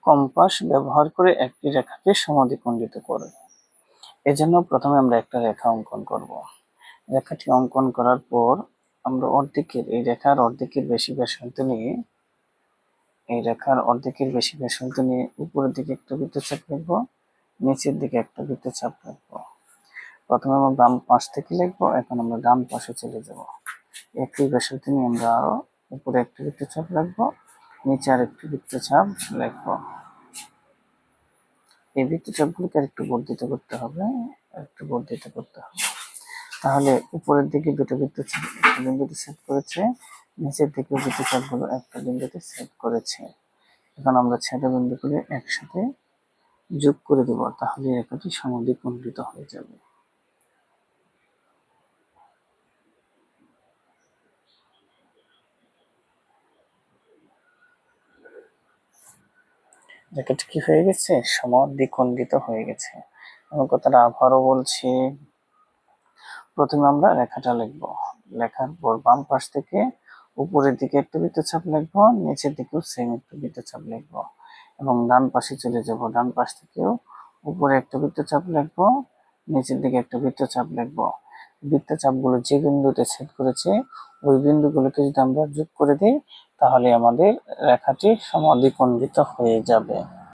Compass ব্যবহার করে একটি রেখাকে সমদ্বিখণ্ডিত করে। এজন্য প্রথমে আমরা একটা রেখা অঙ্কন করব। রেখাটি অঙ্কন করার পর আমরা এই রেখার অর্ধেকের বেশি ব্যাসার্ধ নিয়ে উপরের দিকে একটা বৃত্তচাপ লিখবো, নিচের দিকে একটা বৃত্তচাপ লিখবো। প্রথমে আমরা বাম পাশ থেকে লিখবো, এখন আমরা ডান পাশে চলে যাব। একই ব্যাসার্ধ নিয়ে আমরা আরো উপরে একটা বৃত্তচাপ লিখবো, নিচে আর একটি বৃত্তচাপ লিখবো। এই বৃত্তচাপগুলোকে একটু বর্ধিত করতে হবে। তাহলে উপরের দিকে দুটো বৃত্তচাপ একটা বিন্দুতে সেট করেছে, নিচের দিকে বৃত্তচাপগুলো একটা বিন্দুতে সেট করেছে। এখন আমরা ছেদ বিন্দুগুলো একসাথে যোগ করে দেব, তাহলে রেখাটি সমদ্বিখণ্ডিত হয়ে যাবে। রেখাটি কি হয়ে গেছে? সমদ্বিখণ্ডিত হয়ে গেছে। আমি কথাটা আবারও বলছি। প্রথমে আমরা রেখাটা লিখবো, লেখার পর বাম পাশ থেকে উপরের দিকে একটা বৃত্তচাপ লিখবো, নিচের দিকেও সেম একটা বৃত্তচাপ লিখবো, এবং ডান পাশে চলে যাব। ডান পাশ থেকেও উপরে একটা বৃত্তচাপ লিখবো, নিচের দিকে একটা বৃত্তচাপ লিখবো। বৃত্তচাপগুলো যে বিন্দুতে ছেদ করেছে ওই বিন্দুগুলোকে যদি আমরা যোগ করে দিই, তাহলে আমাদের রেখাটি সমদ্বিখণ্ডিত হয়ে যাবে।